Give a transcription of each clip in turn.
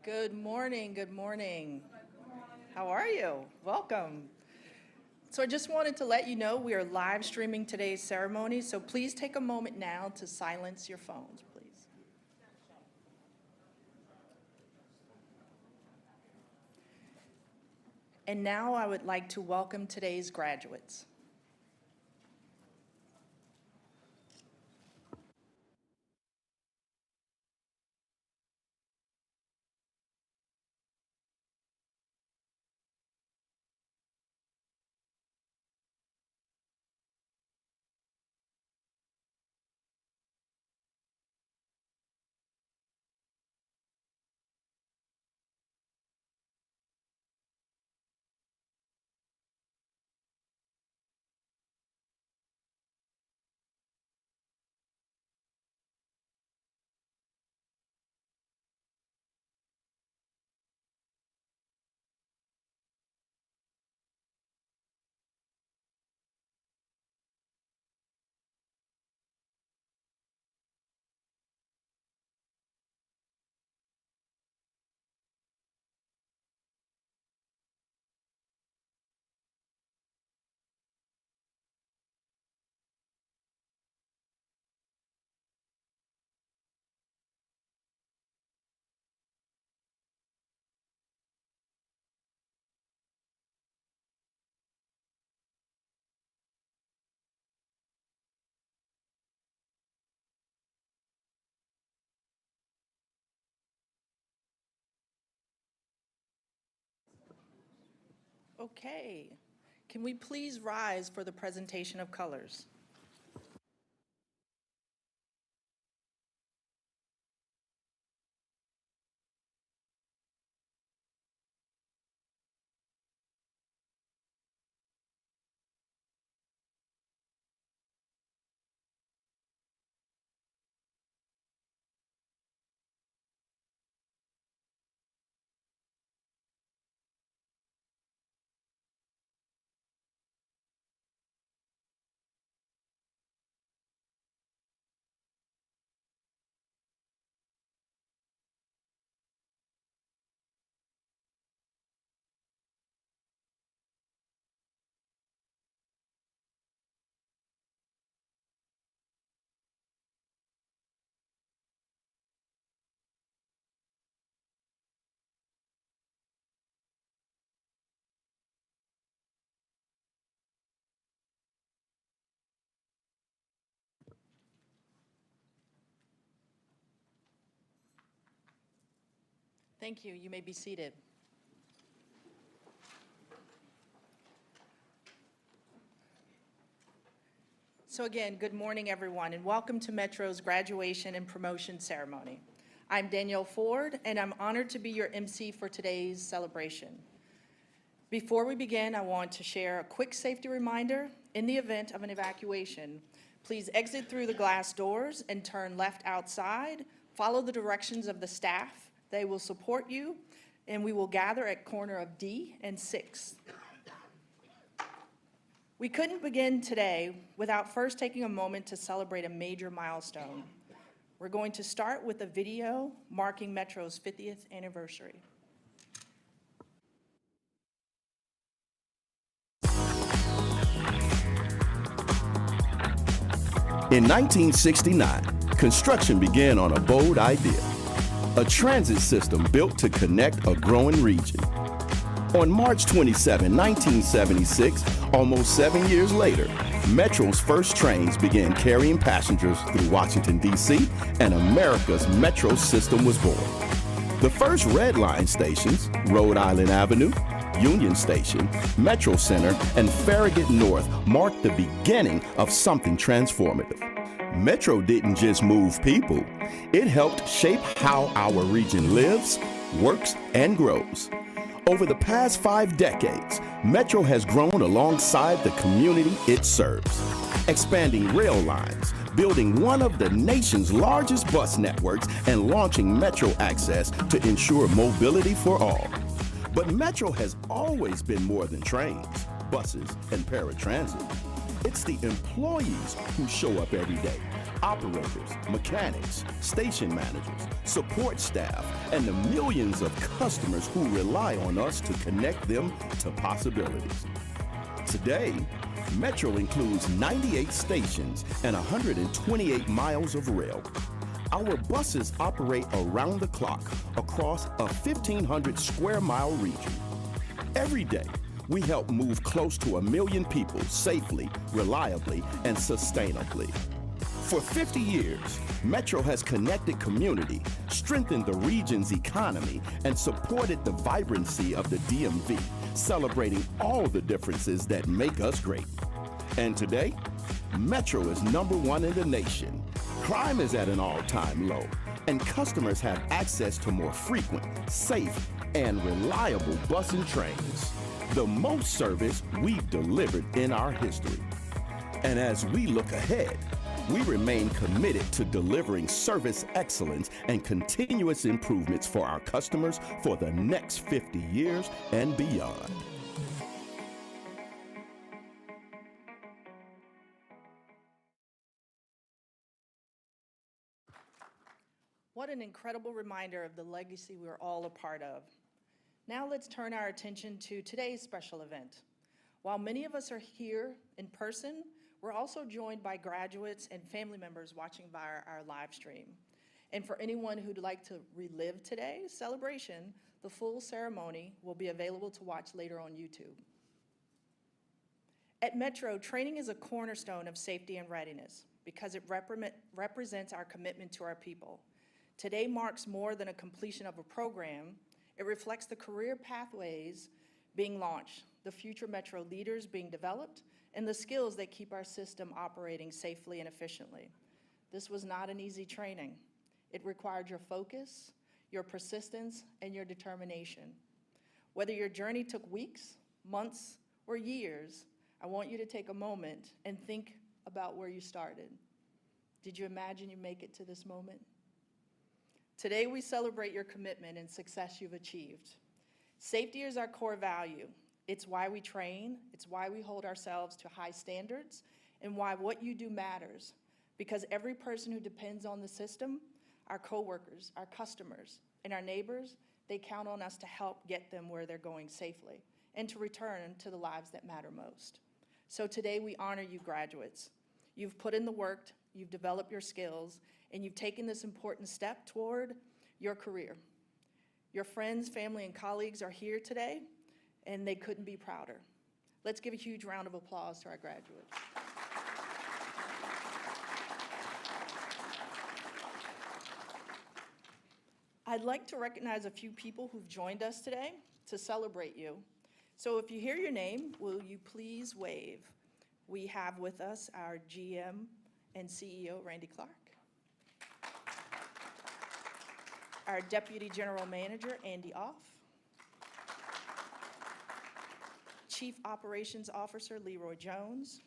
Good morning, good morning. How are you? Welcome. So I just wanted to let you know we are live streaming today's ceremony, so please take a moment now to silence your phones, please. And now I would like to welcome today's graduates. Okay, can we please rise for the presentation of colors? Thank you. You may be seated. So again, good morning, everyone, and welcome to Metro's graduation and promotion ceremony. I'm Danielle Ford, and I'm honored to be your MC for today's celebration. Before we begin, I want to share a quick safety reminder. In the event of an evacuation, please exit through the glass doors and turn left outside. Follow the directions of the staff. They will support you, and we will gather at corner of D and 6. We couldn't begin today without first taking a moment to celebrate a major milestone. We're going to start with a video marking Metro's 50th anniversary. In 1969, construction began on a bold idea, a transit system built to connect a growing region. On March 27, 1976, almost 7 years later, Metro's first trains began carrying passengers through Washington, D.C., and America's Metro system was born. The first Red Line stations, Rhode Island Avenue, Union Station, Metro Center, and Farragut North, marked the beginning of something transformative. Metro didn't just move people, it helped shape how our region lives, works, and grows. Over the past 5 decades, Metro has grown alongside the community it serves, expanding rail lines, building one of the nation's largest bus networks, and launching Metro Access to ensure mobility for all. But Metro has always been more than trains, buses, and paratransit. It's the employees who show up every day. Operators, mechanics, station managers, support staff, and the millions of customers who rely on us to connect them to possibilities. Today, Metro includes 98 stations and 128 miles of rail. Our buses operate around the clock across a 1,500 square mile region. Every day, we help move close to 1 million people safely, reliably, and sustainably. For 50 years, Metro has connected community, strengthened the region's economy, and supported the vibrancy of the DMV, celebrating all the differences that make us great. And today, Metro is #1 in the nation. Crime is at an all-time low, and customers have access to more frequent, safe, and reliable bus and trains. The most service we've delivered in our history. And as we look ahead, we remain committed to delivering service excellence and continuous improvements for our customers for the next 50 years and beyond. What an incredible reminder of the legacy we're all a part of. Now let's turn our attention to today's special event. While many of us are here in person, we're also joined by graduates and family members watching via our live stream. And for anyone who'd like to relive today's celebration, the full ceremony will be available to watch later on YouTube. At Metro, training is a cornerstone of safety and readiness because it represents our commitment to our people. Today marks more than a completion of a program. It reflects the career pathways being launched, the future Metro leaders being developed, and the skills that keep our system operating safely and efficiently. This was not an easy training. It required your focus, your persistence, and your determination. Whether your journey took weeks, months, or years, I want you to take a moment and think about where you started. Did you imagine you make it to this moment? Today, we celebrate your commitment and success you've achieved. Safety is our core value. It's why we train, it's why we hold ourselves to high standards, and why what you do matters. Because every person who depends on the system, our coworkers, our customers, and our neighbors, they count on us to help get them where they're going safely and to return to the lives that matter most. So today we honor you, graduates. You've put in the work, you've developed your skills, and you've taken this important step toward your career. Your friends, family, and colleagues are here today, and they couldn't be prouder. Let's give a huge round of applause to our graduates. I'd like to recognize a few people who've joined us today to celebrate you. So if you hear your name, will you please wave? We have with us our GM and CEO, Randy Clark. Our Deputy General Manager, Andy Off. Chief Operations Officer, Leroy Jones.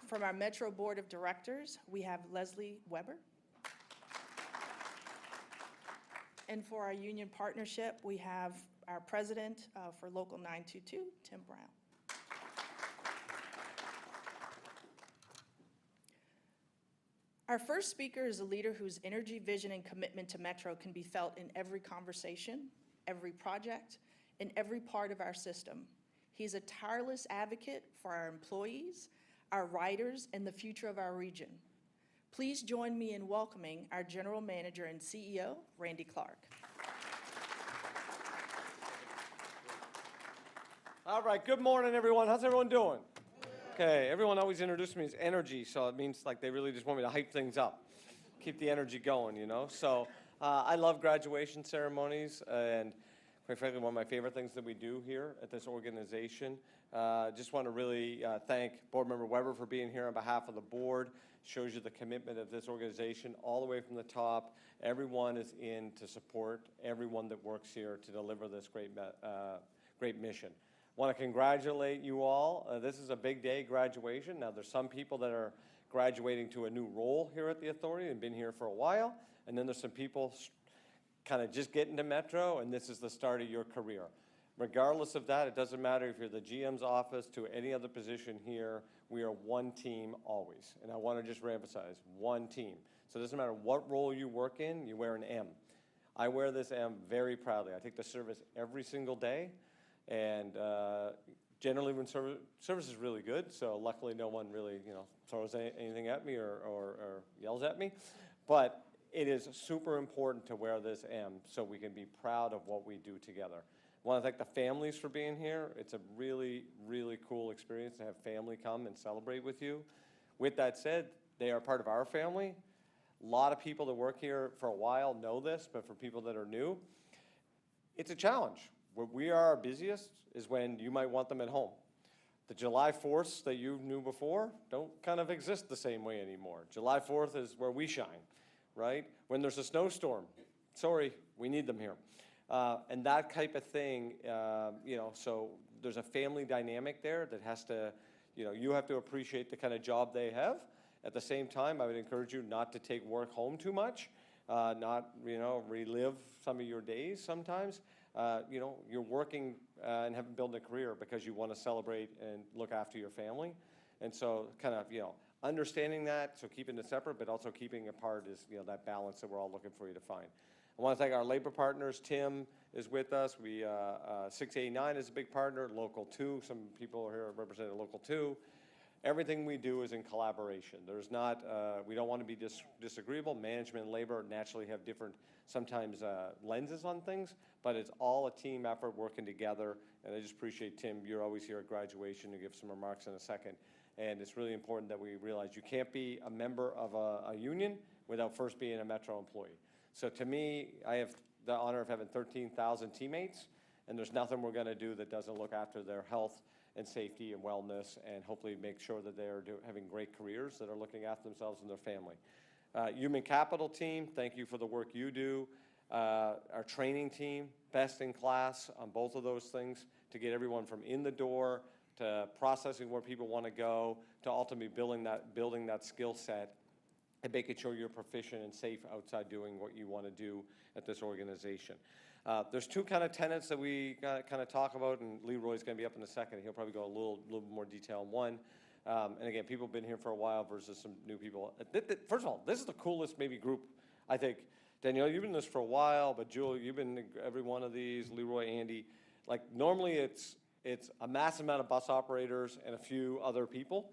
From our Metro Board of Directors, we have Leslie Weber. And for our union partnership, we have our President for Local 922, Tim Brown. Our first speaker is a leader whose energy, vision, and commitment to Metro can be felt in every conversation, every project, and every part of our system. He's a tireless advocate for our employees, our riders, and the future of our region. Please join me in welcoming our General Manager and CEO, Randy Clark. All right, good morning, everyone. How's everyone doing? Okay, everyone always introduces me as energy, so it means like they really just want me to hype things up, keep the energy going, you know? So I love graduation ceremonies, and quite frankly, one of my favorite things that we do here at this organization. Just want to really thank Board Member Weber for being here on behalf of the board. Shows you the commitment of this organization all the way from the top. Everyone is in to support everyone that works here to deliver this great mission. Want to congratulate you all. This is a big day, graduation. Now, there's some people that are graduating to a new role here at the authority and been here for a while, and then there's some people kind of just getting to Metro, and this is the start of your career. Regardless of that, it doesn't matter if you're the GM's office to any other position here, we are one team always. And I want to just reemphasize, one team. So it doesn't matter what role you work in, you wear an M. I wear this M very proudly. I take the service every single day, and generally when service is really good, so luckily no one really, throws anything at me or yells at me. But it is super important to wear this M so we can be proud of what we do together. I want to thank the families for being here. It's a really, really cool experience to have family come and celebrate with you. With that said, they are part of our family. A lot of people that work here for a while know this, but for people that are new, it's a challenge. Where we are our busiest is when you might want them at home. The July 4ths that you knew before don't kind of exist the same way anymore. July 4th is where we shine, right? When there's a snowstorm, sorry, we need them here. And that type of thing, so there's a family dynamic there that has to, you have to appreciate the kind of job they have. At the same time, I would encourage you not to take work home too much, not, relive some of your days sometimes. You're working and have built a career because you want to celebrate and look after your family. And so kind of, understanding that, so keeping it separate, but also keeping it apart is, that balance that we're all looking for you to find. I want to thank our labor partners. Tim is with us. 689 is a big partner. Local 2, some people here represent Local 2. Everything we do is in collaboration. There's not, we don't want to be disagreeable. Management and labor naturally have different, sometimes lenses on things, but it's all a team effort working together. And I just appreciate, Tim, you're always here at graduation to give some remarks in a second. And it's really important that we realize you can't be a member of a union without first being a Metro employee. So to me, I have the honor of having 13,000 teammates, and there's nothing we're going to do that doesn't look after their health and safety and wellness, and hopefully make sure that they're having great careers, that are looking after themselves and their family. Human capital team, thank you for the work you do. Our training team, best in class on both of those things, to get everyone from in the door to processing where people want to go, to ultimately building that skill set and making sure you're proficient and safe outside doing what you want to do at this organization. There's two kind of tenets that we kind of talk about, and Leroy's going to be up in a second. He'll probably go a little more detail on one. And again, people have been here for a while versus some new people. First of all, this is the coolest maybe group, I think. Danielle, you've been in this for a while, but Jewel, you've been in every one of these. Leroy, Andy, like normally it's a massive amount of bus operators and a few other people.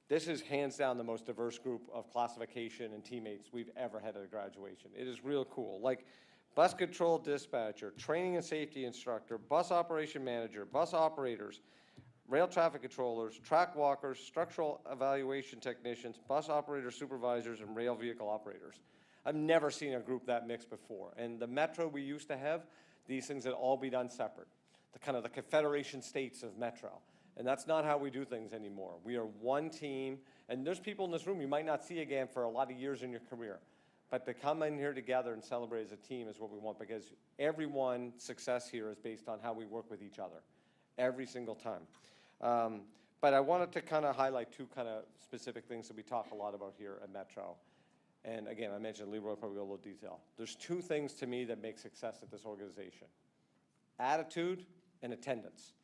This is hands down the most diverse group of classification and teammates we've ever had at a graduation. It is real cool. Like bus control dispatcher, training and safety instructor, bus operation manager, bus operators, rail traffic controllers, track walkers, structural evaluation technicians, bus operator supervisors, and rail vehicle operators. I've never seen a group that mixed before. And the Metro we used to have, these things had all be done separate. The kind of the Confederation States of Metro. And that's not how we do things anymore. We are one team, and there's people in this room you might not see again for a lot of years in your career. But to come in here together and celebrate as a team is what we want, because everyone's success here is based on how we work with each other, every single time. But I wanted to kind of highlight two kind of specific things that we talk a lot about here at Metro. And again, I mentioned Leroy probably go a little detail. There's two things to me that make success at this organization: attitude and attendance.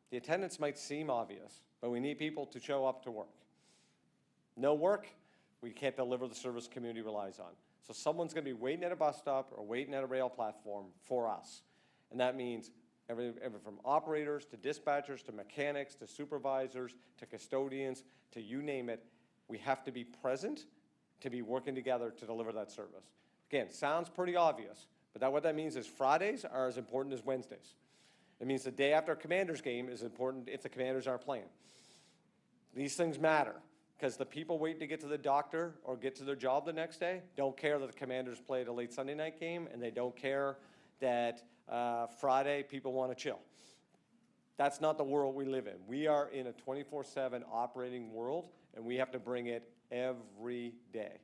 The attendance might seem obvious, but we need people to show up to work. No work, we can't deliver the service community relies on. So someone's going to be waiting at a bus stop or waiting at a rail platform for us. And that means everything from operators to dispatchers to mechanics to supervisors to custodians to you name it. We have to be present to be working together to deliver that service. Again, sounds pretty obvious, but what that means is Fridays are as important as Wednesdays. It means the day after a Commanders game is important if the Commanders aren't playing. These things matter because the people waiting to get to the doctor or get to their job the next day don't care that the Commanders played a late Sunday night game, and they don't care that Friday people want to chill. That's not the world we live in. We are in a 24/7 operating world, and we have to bring it every day.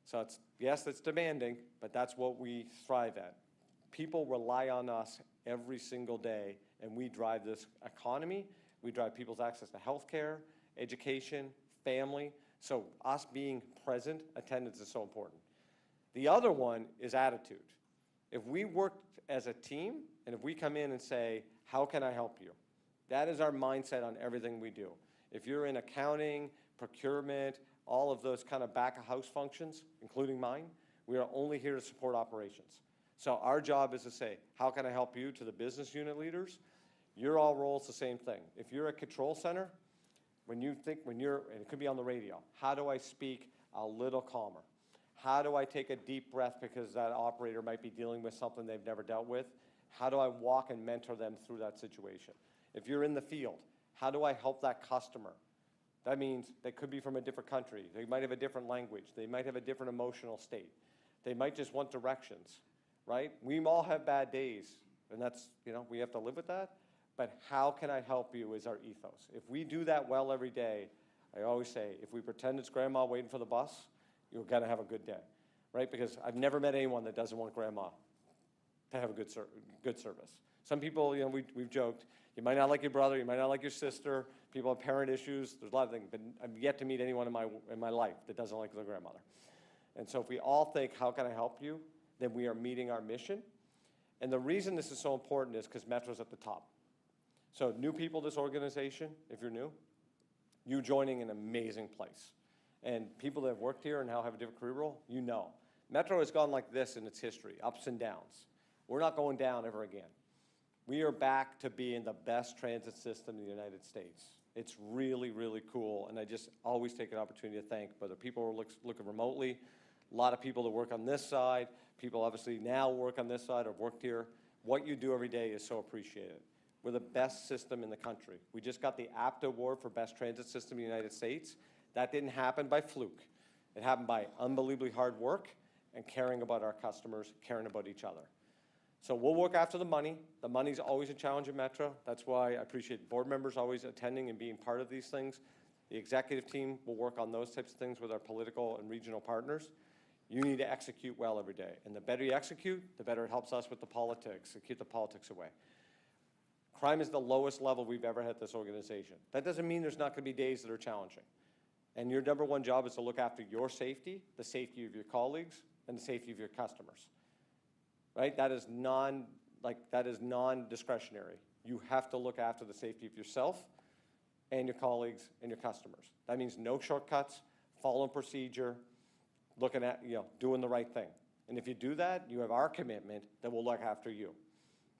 So yes, it's demanding, but that's what we thrive at. People rely on us every single day, and we drive this economy. We drive people's access to health care, education, family. So us being present, attendance is so important. The other one is attitude. If we work as a team, and if we come in and say, How can I help you? That is our mindset on everything we do. If you're in accounting, procurement, all of those kind of back-of-house functions, including mine, we are only here to support operations. So our job is to say, how can I help you, to the business unit leaders? Your all roles the same thing. If you're a control center, when you're, and it could be on the radio, how do I speak a little calmer? How do I take a deep breath because that operator might be dealing with something they've never dealt with? How do I walk and mentor them through that situation? If you're in the field, how do I help that customer? That means they could be from a different country. They might have a different language. They might have a different emotional state. They might just want directions, right? We all have bad days, and that's, we have to live with that. But how can I help you is our ethos. If we do that well every day, I always say, if we pretend it's grandma waiting for the bus, you're gonna have a good day, right? Because I've never met anyone that doesn't want grandma to have a good service. Some people, we've joked, you might not like your brother, you might not like your sister, people have parent issues, there's a lot of things, but I've yet to meet anyone in my life that doesn't like their grandmother. And so if we all think, how can I help you, then we are meeting our mission. And the reason this is so important is because Metro's at the top. So new people to this organization, if you're new, you joining an amazing place. And people that have worked here and now have a different career role, Metro has gone like this in its history, ups and downs. We're not going down ever again. We are back to being the best transit system in the United States. It's really, really cool, and I just always take an opportunity to thank whether people are looking remotely, a lot of people that work on this side, people obviously now work on this side or worked here. What you do every day is so appreciated. We're the best system in the country. We just got the APTA award for best transit system in the United States. That didn't happen by fluke. It happened by unbelievably hard work and caring about our customers, caring about each other. So we'll work after the money. The money's always a challenge at Metro. That's why I appreciate board members always attending and being part of these things. The executive team will work on those types of things with our political and regional partners. You need to execute well every day. And the better you execute, the better it helps us with the politics and keep the politics away. Crime is the lowest level we've ever had at this organization. That doesn't mean there's not going to be days that are challenging. And your number one job is to look after your safety, the safety of your colleagues, and the safety of your customers. Right? That is non-discretionary. You have to look after the safety of yourself and your colleagues and your customers. That means no shortcuts, following procedure, looking at, doing the right thing. And if you do that, you have our commitment that we'll look after you,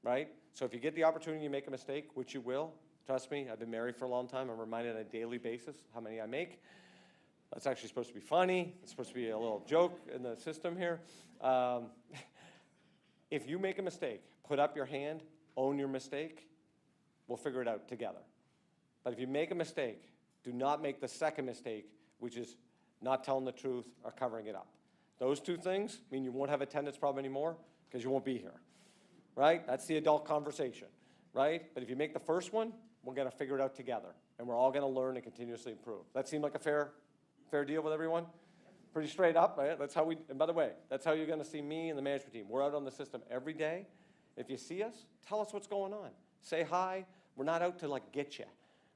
right? So if you get the opportunity to make a mistake, which you will, trust me, I've been married for a long time. I'm reminded on a daily basis how many I make. That's actually supposed to be funny. It's supposed to be a little joke in the system here. If you make a mistake, put up your hand, own your mistake, we'll figure it out together. But if you make a mistake, do not make the second mistake, which is not telling the truth or covering it up. Those two things mean you won't have attendance problem anymore because you won't be here, right? That's the adult conversation, right? But if you make the first one, we're gonna figure it out together, and we're all gonna learn and continuously improve. That seem like a fair deal with everyone? Pretty straight up, right? That's how and by the way, that's how you're gonna see me and the management team. We're out on the system every day. If you see us, tell us what's going on. Say hi. We're not out to get you.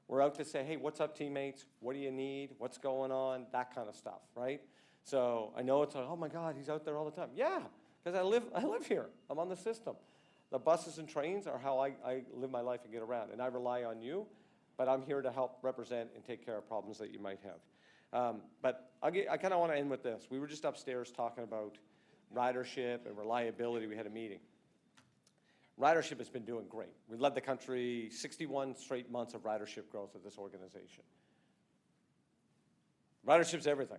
We're out to say, hey, what's up, teammates? What do you need? What's going on? That kind of stuff, right? So I know it's like, oh my God, he's out there all the time. Yeah, because I live here. I'm on the system. The buses and trains are how I live my life and get around, and I rely on you, but I'm here to help represent and take care of problems that you might have. But I kind of want to end with this. We were just upstairs talking about ridership and reliability. We had a meeting. Ridership has been doing great. We led the country 61 straight months of ridership growth at this organization. Ridership's everything,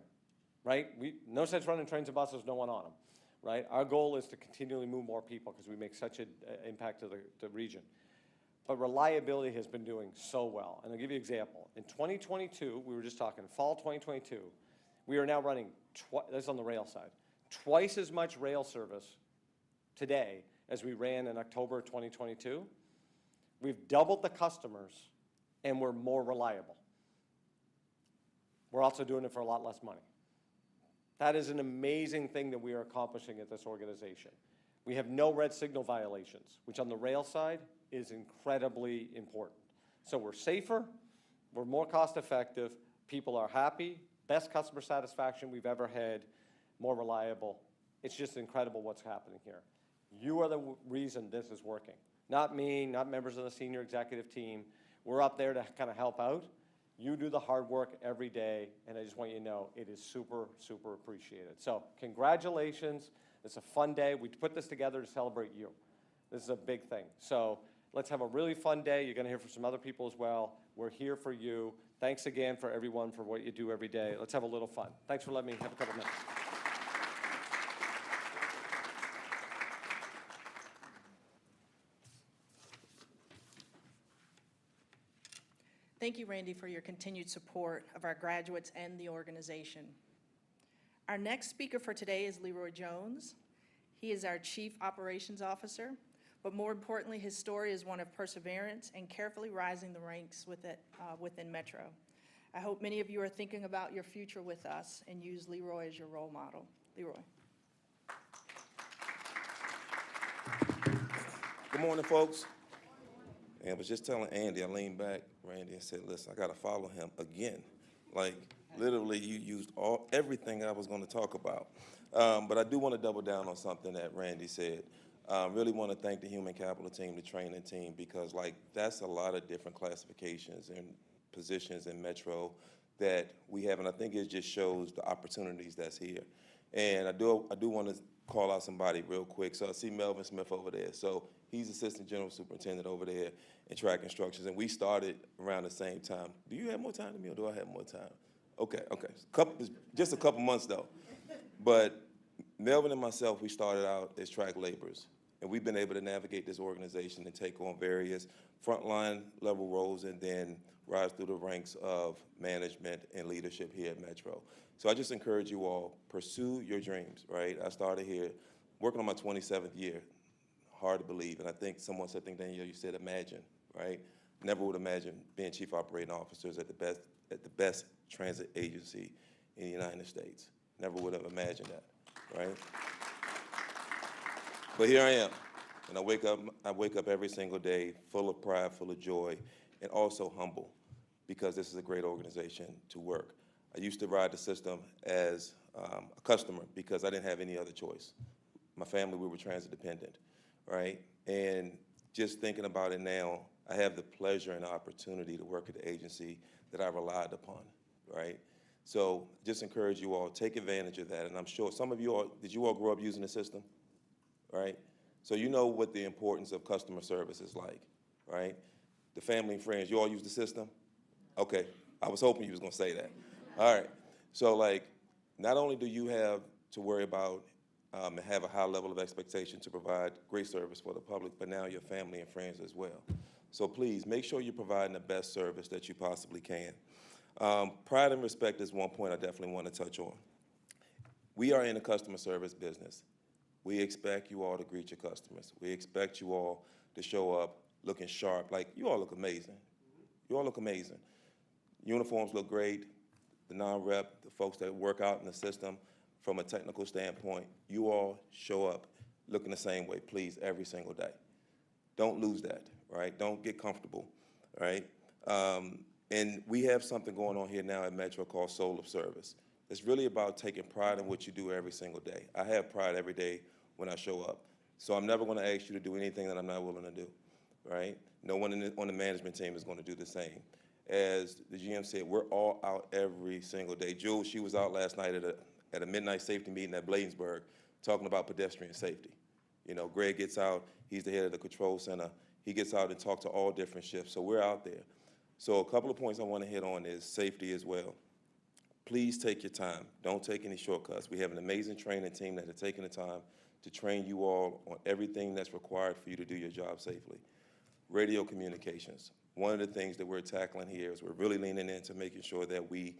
right? No sense running trains and buses, no one on them, right? Our goal is to continually move more people because we make such an impact to the region. But reliability has been doing so well. And I'll give you an example. In 2022, we were just talking, fall 2022, we are now running, this is on the rail side, twice as much rail service today as we ran in October 2022. We've doubled the customers, and we're more reliable. We're also doing it for a lot less money. That is an amazing thing that we are accomplishing at this organization. We have no red signal violations, which on the rail side is incredibly important. So we're safer, we're more cost effective, people are happy, best customer satisfaction we've ever had, more reliable. It's just incredible what's happening here. You are the reason this is working. not me, not members of the senior executive team. We're up there to kind of help out. You do the hard work every day, and I just want you to know it is super, super appreciated. So congratulations. It's a fun day. We put this together to celebrate you. This is a big thing. So let's have a really fun day. You're going to hear from some other people as well. We're here for you. Thanks again for everyone for what you do every day. Let's have a little fun. Thanks for letting me have a couple minutes. Thank you, Randy, for your continued support of our graduates and the organization. Our next speaker for today is Leroy Jones. He is our Chief Operations Officer, but more importantly, his story is one of perseverance and carefully rising the ranks within Metro. I hope many of you are thinking about your future with us and use Leroy as your role model. Leroy. Good morning, folks. And I was just telling Andy, I leaned back, Randy, and said, listen, I got to follow him again. Like, literally, you used everything I was going to talk about. But I do want to double down on something that Randy said. Really want to thank the human capital team, the training team, because, like, that's a lot of different classifications and positions in Metro that we have, and I think it just shows the opportunities that's here. And I do want to call out somebody real quick. So I see Melvin Smith over there. So he's Assistant General Superintendent over there in track instructions, and we started around the same time. Do you have more time than me, or do I have more time? Okay. Just a couple months, though. But Melvin and myself, we started out as track laborers, and we've been able to navigate this organization and take on various frontline level roles and then rise through the ranks of management and leadership here at Metro. So I just encourage you all, pursue your dreams, right? I started here working on my 27th year. Hard to believe, and I think someone said, Danielle, you said imagine, right? Never would imagine being chief operating officers at the best transit agency in the United States. Never would have imagined that, right? But here I am, and I wake up every single day full of pride, full of joy, and also humble, because this is a great organization to work. I used to ride the system as a customer because I didn't have any other choice. My family, we were transit dependent, right? And just thinking about it now, I have the pleasure and the opportunity to work at the agency that I relied upon, right? So just encourage you all, take advantage of that. And I'm sure some of you all, did you all grow up using the system, right? So you know what the importance of customer service is like, right? The family and friends, you all use the system? Okay, I was hoping you was gonna say that. All right, so like, not only do you have to worry about and have a high level of expectation to provide great service for the public, but now your family and friends as well. So please, make sure you're providing the best service that you possibly can. Pride and respect is one point I definitely want to touch on. We are in the customer service business. We expect you all to greet your customers. We expect you all to show up looking sharp. Like, you all look amazing. You all look amazing. Uniforms look great. The non-rep, the folks that work out in the system, from a technical standpoint, you all show up looking the same way, please, every single day. Don't lose that, right? Don't get comfortable, right? And we have something going on here now at Metro called Soul of Service. It's really about taking pride in what you do every single day. I have pride every day when I show up. So I'm never going to ask you to do anything that I'm not willing to do, right? No one on the management team is going to do the same. As the GM said, we're all out every single day. Jules, she was out last night at a midnight safety meeting at Bladensburg talking about pedestrian safety. You know, Greg gets out, he's the head of the control center. He gets out and talks to all different shifts, so we're out there. So a couple of points I want to hit on is safety as well. Please take your time. Don't take any shortcuts. We have an amazing training team that are taking the time to train you all on everything that's required for you to do your job safely. Radio communications. One of the things that we're tackling here is we're really leaning into making sure that we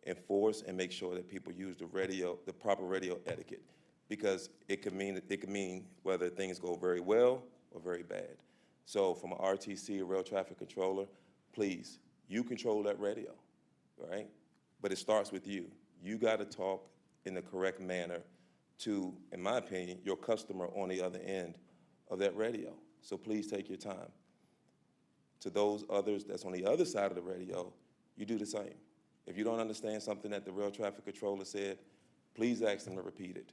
enforce and make sure that people use the proper radio etiquette, because it could mean whether things go very well or very bad. So from an RTC, a rail traffic controller, please, you control that radio, right? But it starts with you. You got to talk in the correct manner to, in my opinion, your customer on the other end of that radio. So please take your time. To those others that's on the other side of the radio, you do the same. If you don't understand something that the rail traffic controller said, please ask them to repeat it.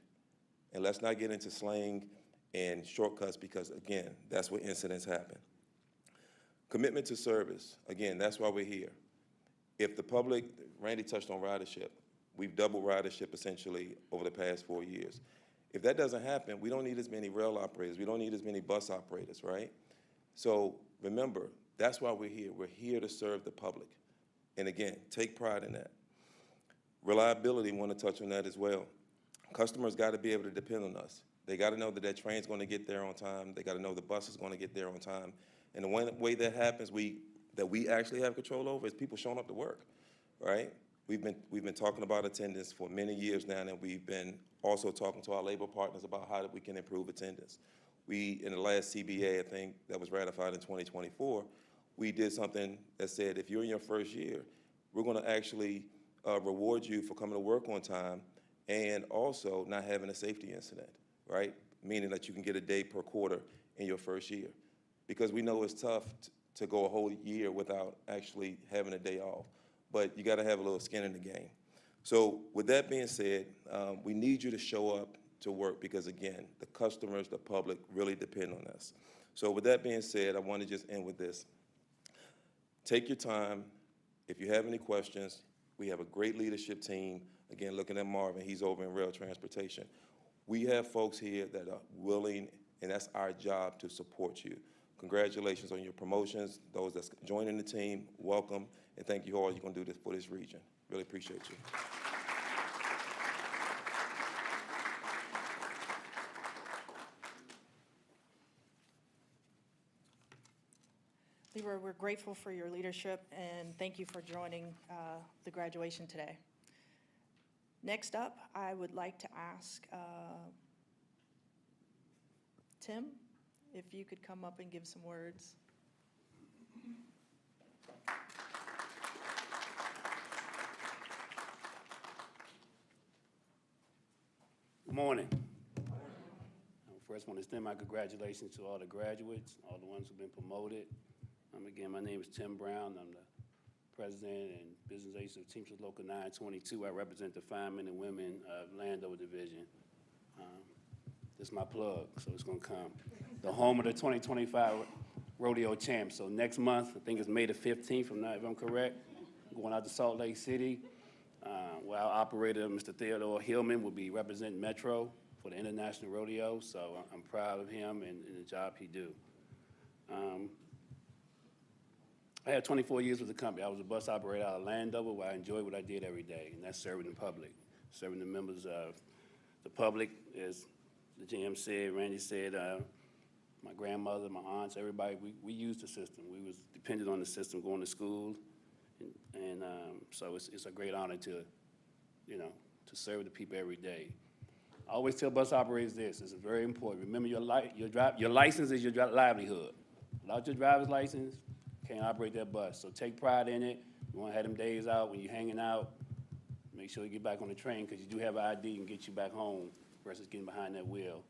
And let's not get into slang and shortcuts because, again, that's where incidents happen. Commitment to service, again, that's why we're here. If the public, Randy touched on ridership. We've doubled ridership essentially over the past 4 years. If that doesn't happen, we don't need as many rail operators. We don't need as many bus operators, right? So remember, that's why we're here. We're here to serve the public. And again, take pride in that. Reliability, want to touch on that as well. Customers got to be able to depend on us. They got to know that that train's going to get there on time. They got to know the bus is going to get there on time. And the one way that happens, that we actually have control over is people showing up to work, right? We've been talking about attendance for many years now, and we've been also talking to our labor partners about how we can improve attendance. We, in the last CBA, I think, that was ratified in 2024, we did something that said if you're in your first year, we're going to actually reward you for coming to work on time and also not having a safety incident, right? Meaning that you can get a day per quarter in your first year. Because we know it's tough to go a whole year without actually having a day off. But you got to have a little skin in the game. So with that being said, we need you to show up to work because, again, the customers, the public really depend on us. So with that being said, I want to just end with this. Take your time. If you have any questions, we have a great leadership team. Again, looking at Marvin, he's over in rail transportation. We have folks here that are willing, and that's our job to support you. Congratulations on your promotions. Those that's joining the team, welcome, and thank you all. You're going to do this for this region. Really appreciate you. Leroy, we're grateful for your leadership, and thank you for joining the graduation today. Next up, I would like to ask Tim, if you could come up and give some words. Good morning. First, I want to extend my congratulations to all the graduates, all the ones who've been promoted. Again, my name is Tim Brown. I'm the president and business agent of Teamsters Local 922. I represent the firemen and women of Landover Division. This is my plug, so it's going to come. The home of the 2025 Rodeo Champs. So next month, I think it's May the 15th, if I'm correct, going out to Salt Lake City. Where our operator, Mr. Theodore Hillman, will be representing Metro for the International Rodeo. So I'm proud of him and the job he do. I had 24 years with the company. I was a bus operator out of Landover, where I enjoyed what I did every day, and that's serving the public, serving the members of the public. As the GM said, Randy said, my grandmother, my aunts, everybody, we used the system. We was dependent on the system, going to school, and so it's a great honor to serve the people every day. I always tell bus operators this is very important. Remember, your license is your livelihood. Without your driver's license, can't operate that bus. So take pride in it. You want to have them days out when you're hanging out. Make sure you get back on the train because you do have an ID and get you back home versus getting behind that wheel.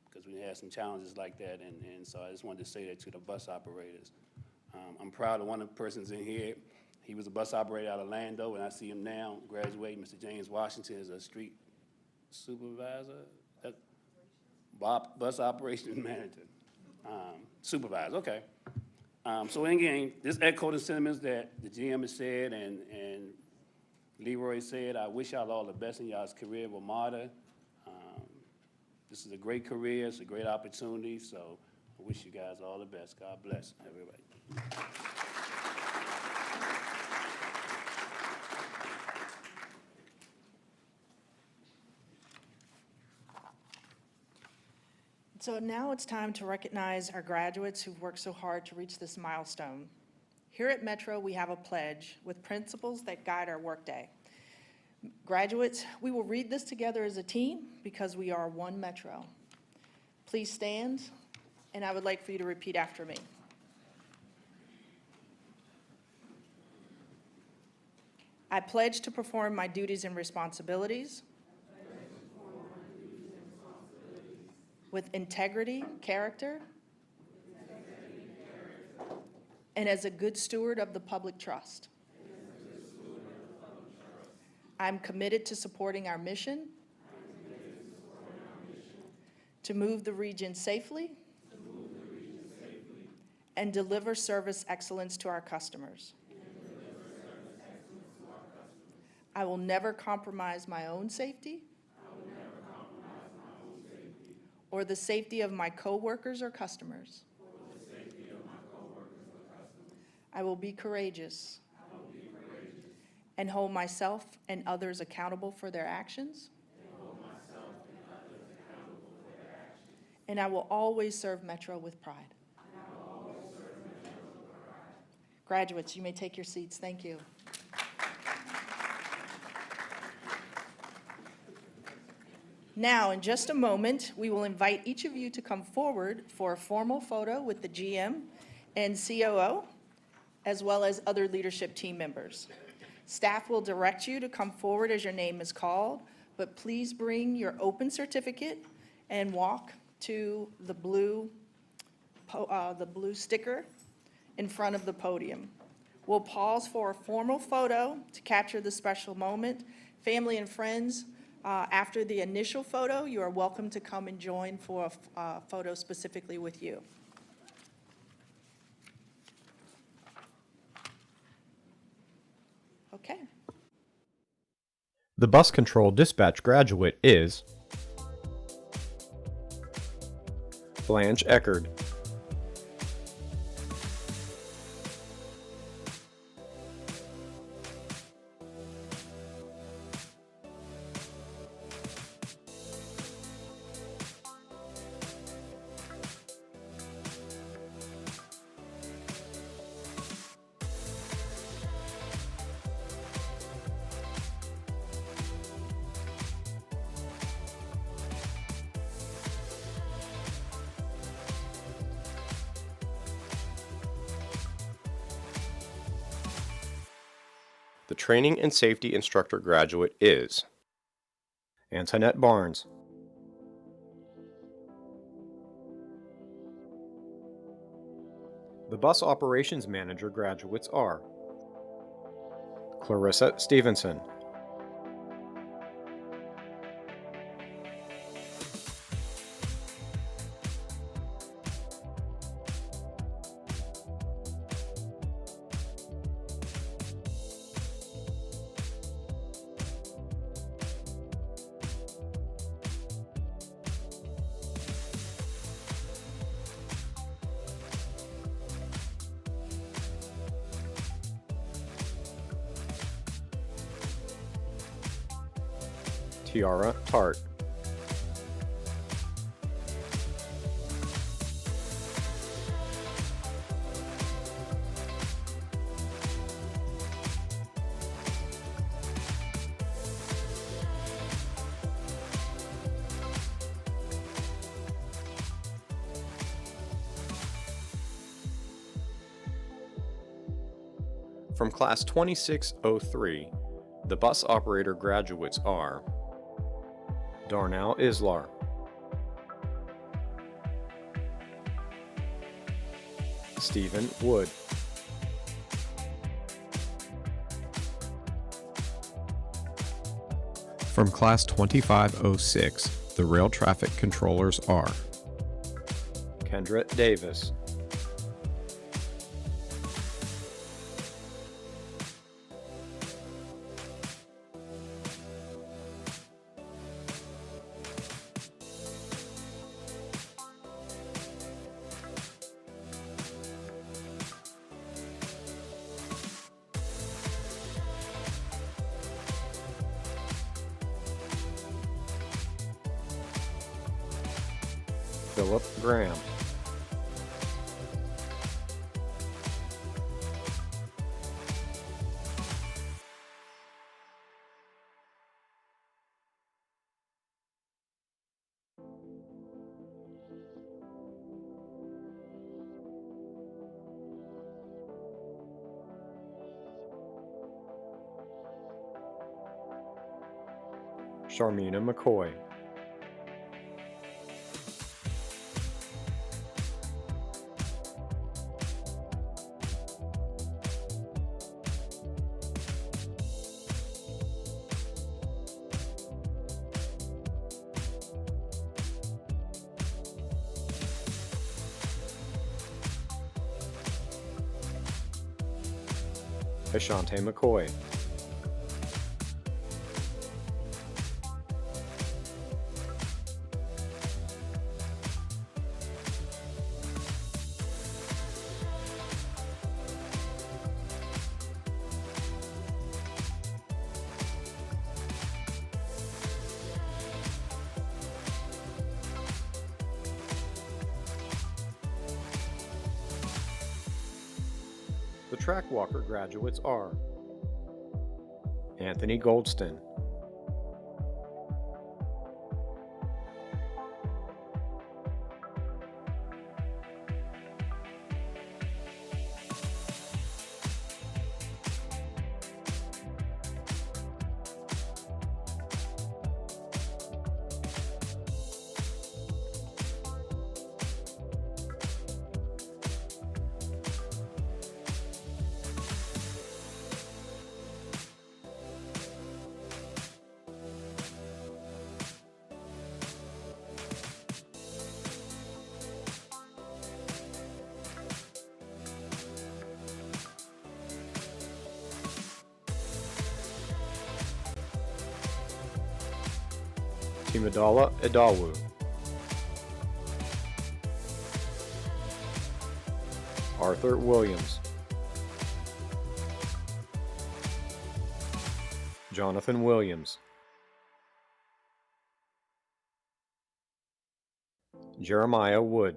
Because we had some challenges like that, and so I just wanted to say that to the bus operators. I'm proud of one of the persons in here. He was a bus operator out of Landover, and I see him now graduating. Mr. James Washington is a street supervisor, bus operations manager, supervisor, okay. So again, this echoed the sentiments that the GM has said and Leroy said. I wish y'all all the best in y'all's career with MARTA. This is a great career, it's a great opportunity, so I wish you guys all the best. God bless everybody. So now it's time to recognize our graduates who've worked so hard to reach this milestone. Here at Metro, we have a pledge with principles that guide our workday. Graduates, we will read this together as a team because we are one Metro. Please stand, and I would like for you to repeat after me. I pledge to perform my duties and responsibilities with integrity, character, and as a good steward of the public trust. I'm committed to supporting our mission to move the region safely and deliver service excellence to our customers. I will never compromise my own safety or the safety of my coworkers or customers. I will be courageous and hold myself and others accountable for their actions. And I will always serve Metro with pride. Graduates, you may take your seats. Thank you. Now, in just a moment, we will invite each of you to come forward for a formal photo with the GM and COO, as well as other leadership team members. Staff will direct you to come forward as your name is called, but please bring your open certificate and walk to the blue sticker in front of the podium. We'll pause for a formal photo to capture the special moment. Family and friends, after the initial photo, you are welcome to come and join for a photo specifically with you. Okay. The bus control dispatch graduate is Blanche Eckerd. The training and safety instructor graduate is Antoinette Barnes. The bus operations manager graduates are Clarissa Stevenson, Tiara Tart, from class 2603, the bus operator graduates are Darnell Islar, Stephen Wood, From Class 2506, the rail traffic controllers are Kendra Davis, Philip Graham, Sharmina McCoy, Ashante McCoy. The track walker graduates are Anthony Goldston, Timadala Edawu, Arthur Williams, Jonathan Williams, Jeremiah Wood,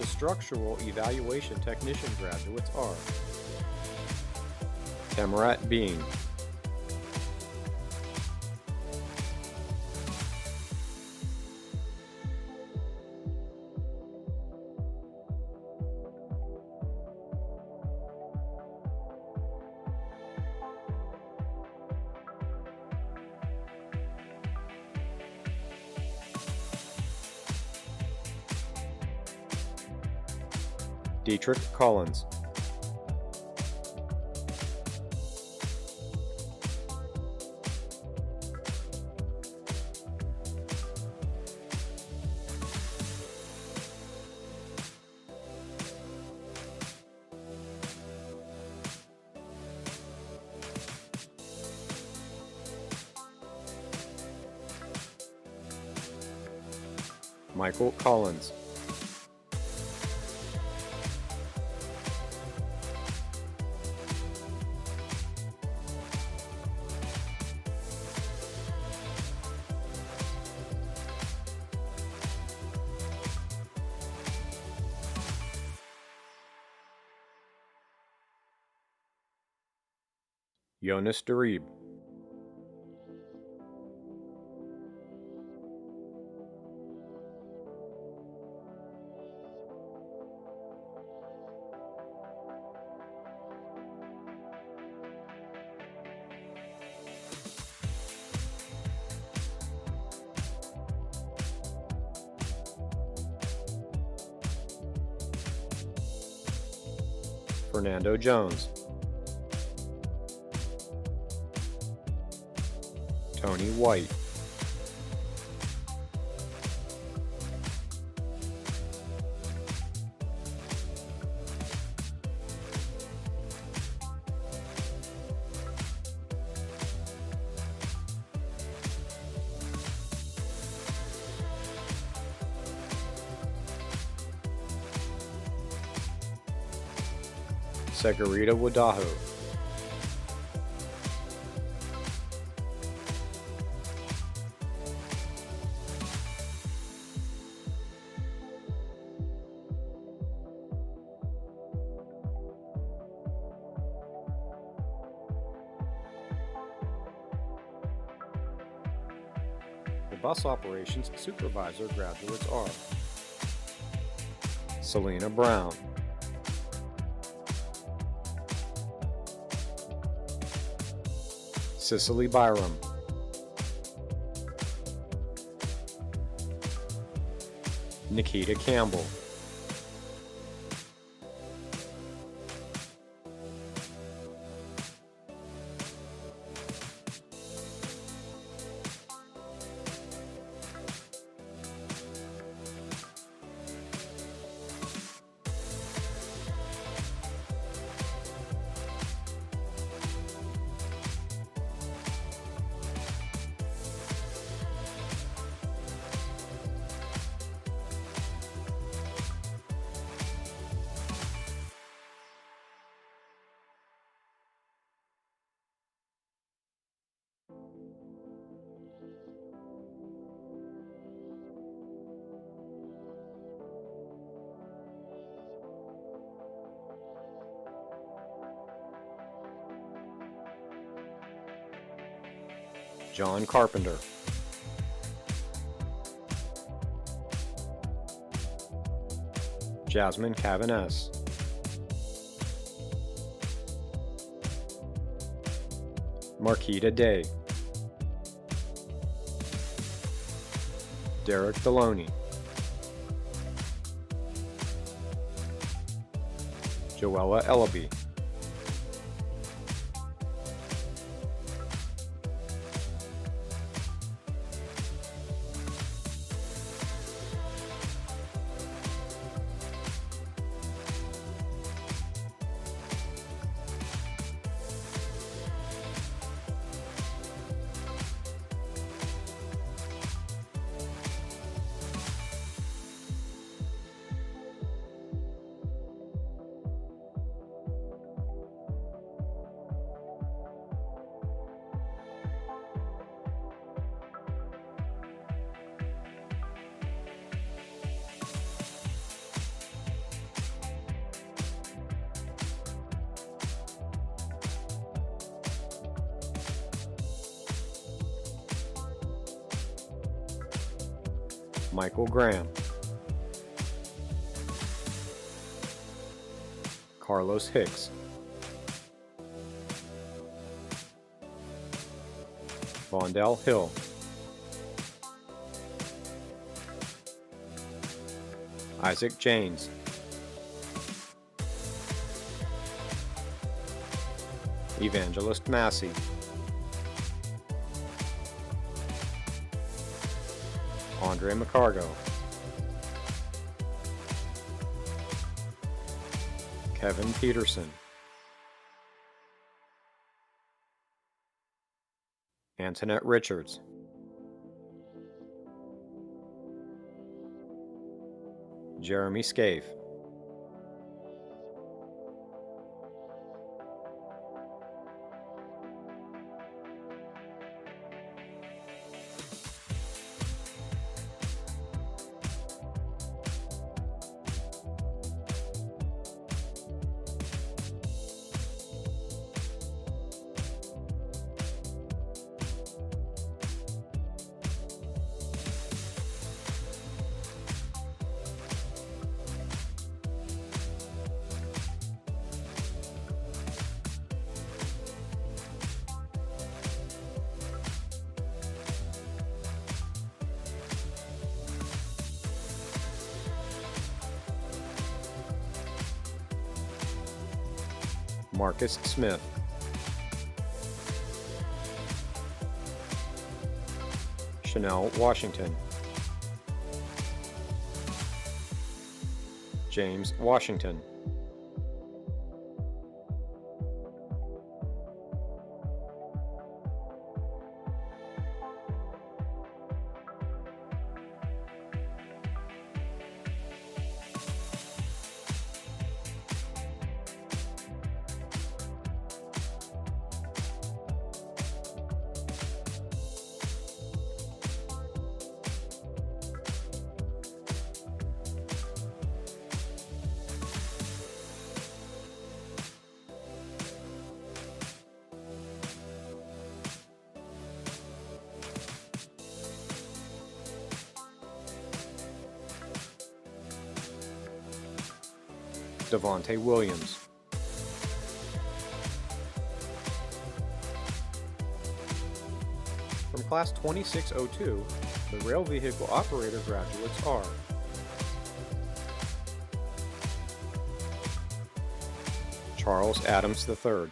The structural evaluation technician graduates are Tamarat Bean, Dietrich Collins, Michael Collins, Jonas Derib, Fernando Jones, Tony White, Segarita Wadaho, Bus Operations Supervisor graduates are Selena Brown, Cicely Byram, Nikita Campbell, John Carpenter, Jasmine Cavaness, Marquita Day, Derek Deloney, Joella Ellaby, Michael Graham, Carlos Hicks, Vondell Hill, Isaac Janes, Evangelist Massey, Andre McCargo, Kevin Peterson, Antoinette Richards, Jeremy Scaife, Marcus Smith, Chanel Washington, James Washington, Devontae Williams. From Class 2602, the Rail Vehicle Operator graduates are Charles Adams III.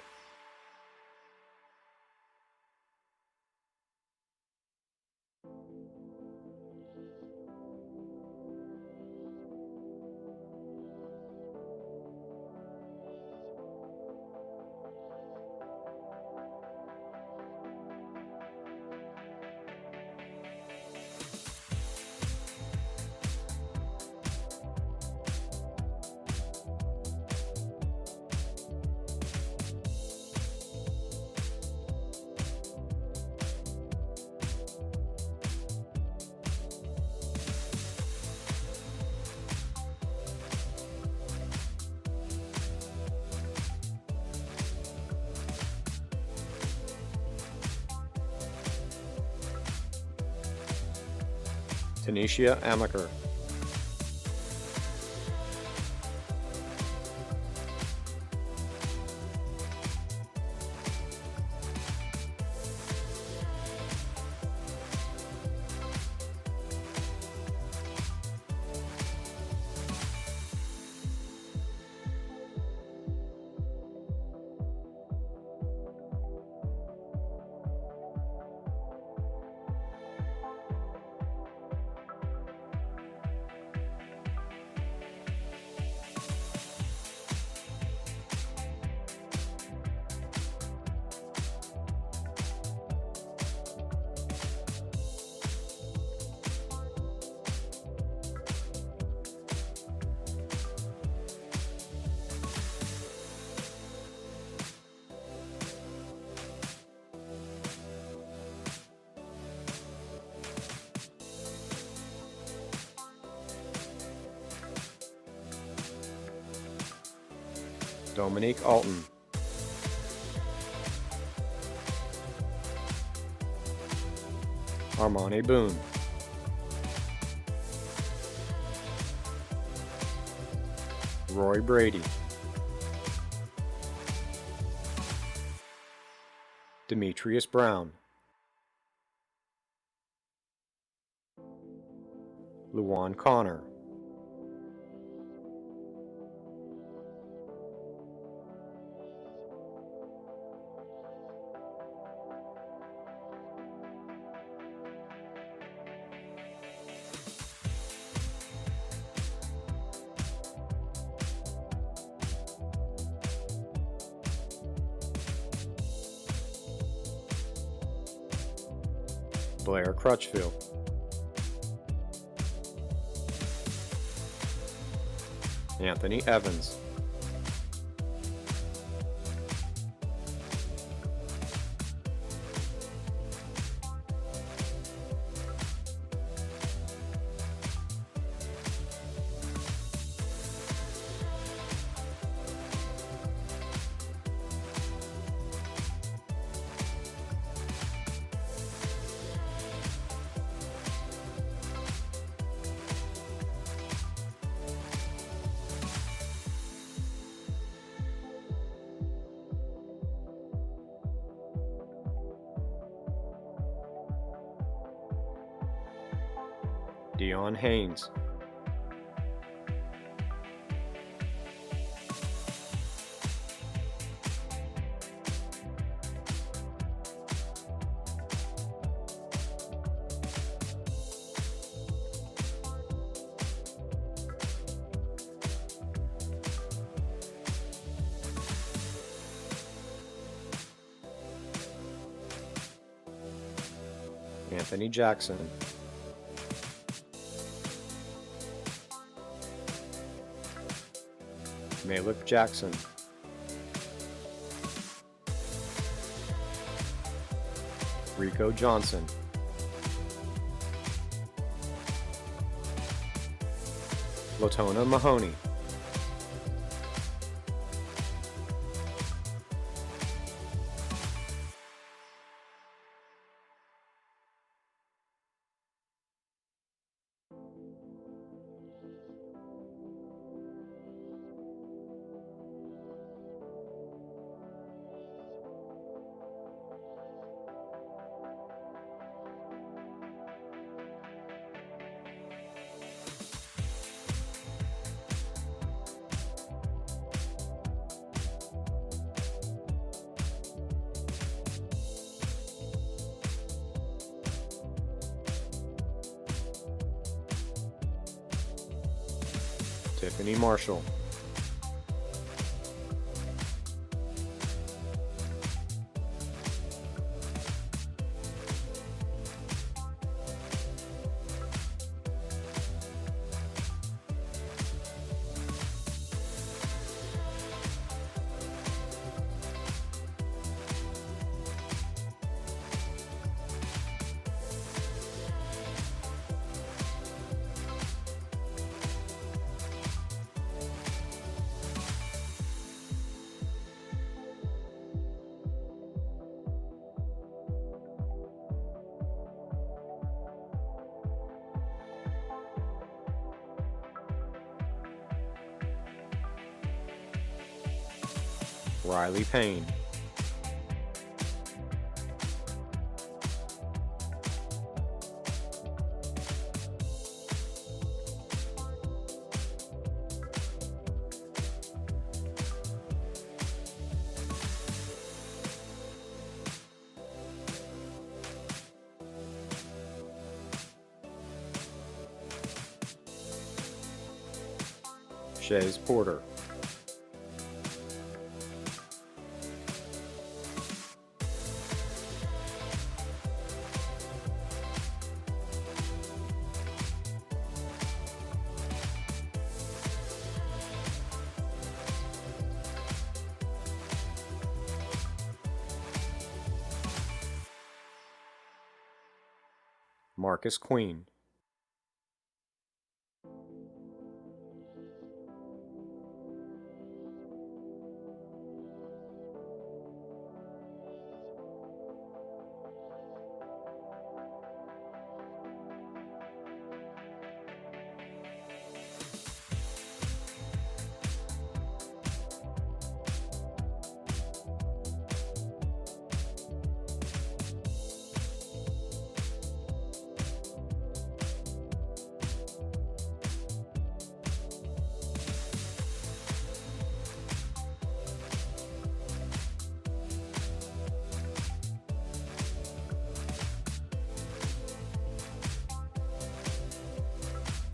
Tanisha Amaker. Dominique Alton. Armani Boone. Roy Brady. Demetrius Brown. Luwan Connor. Blair Crutchfield. Anthony Evans. Dion Haynes. Anthony Jackson. Malik Jackson. Rico Johnson. Latona Mahoney. Tiffany Marshall. Riley Payne. Shays Porter. Marcus Queen.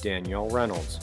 Danielle Reynolds.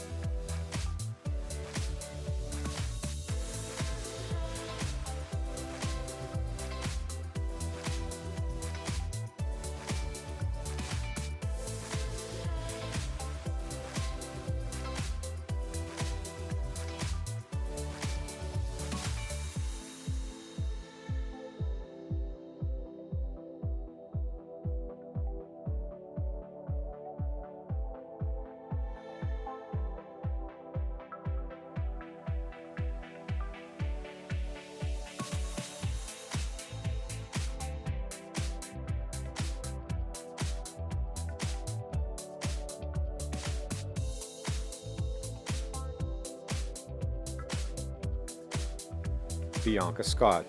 Bianca Scott.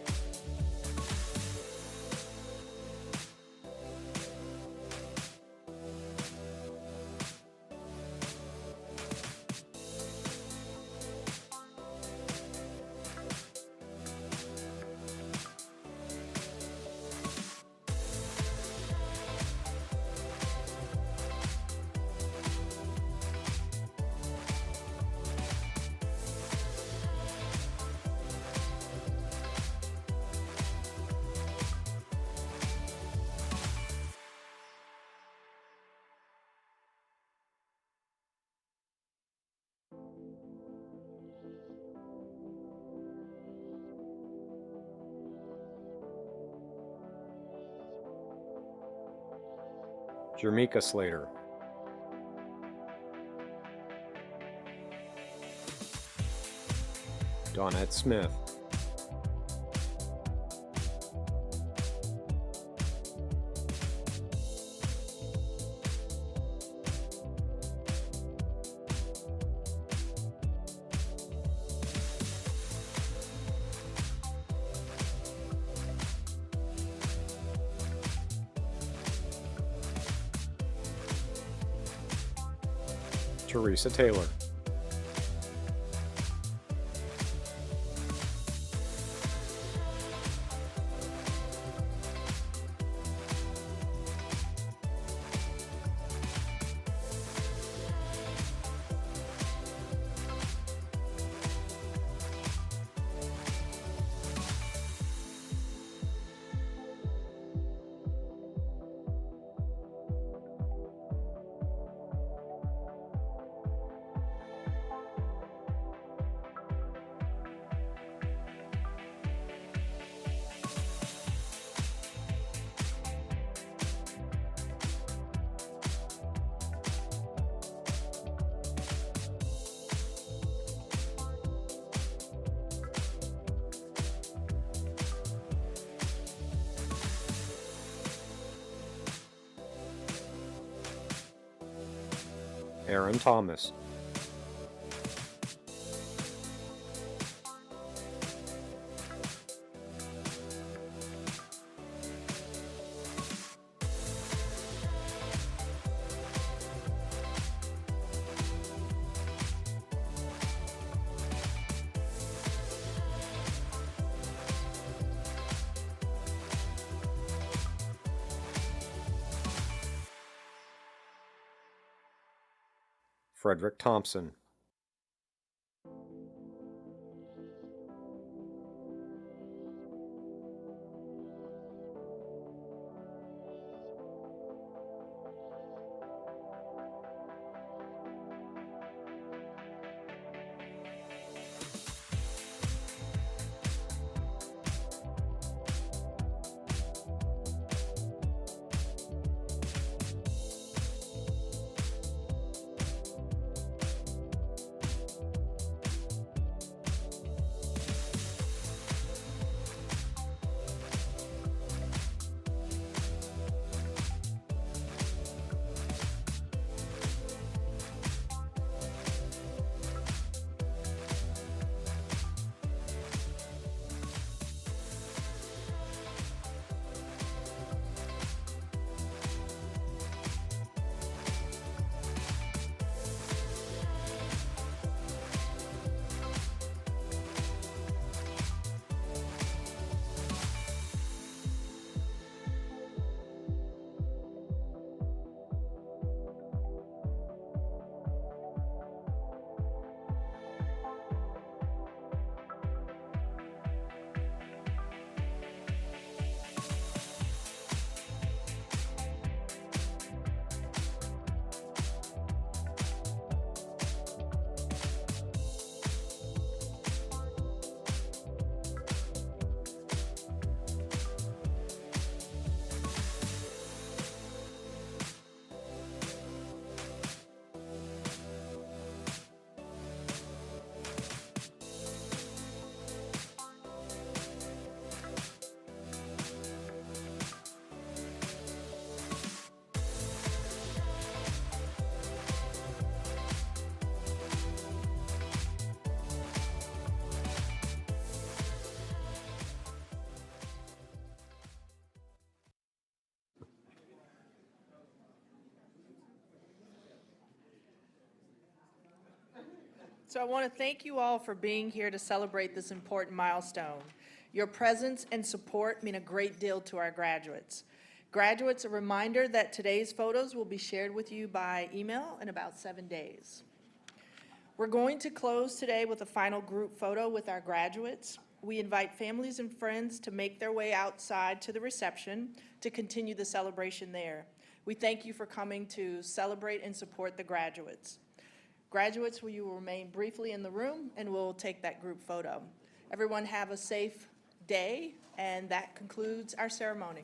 Jermika Slater. Donette Smith. Teresa Taylor. Aaron Thomas, Frederick Thompson, So I want to thank you all for being here to celebrate this important milestone. Your presence and support mean a great deal to our graduates. Graduates, a reminder that today's photos will be shared with you by email in about 7 days. We're going to close today with a final group photo with our graduates. We invite families and friends to make their way outside to the reception to continue the celebration there. We thank you for coming to celebrate and support the graduates. Graduates, will you remain briefly in the room, and we'll take that group photo. Everyone have a safe day, and that concludes our ceremony.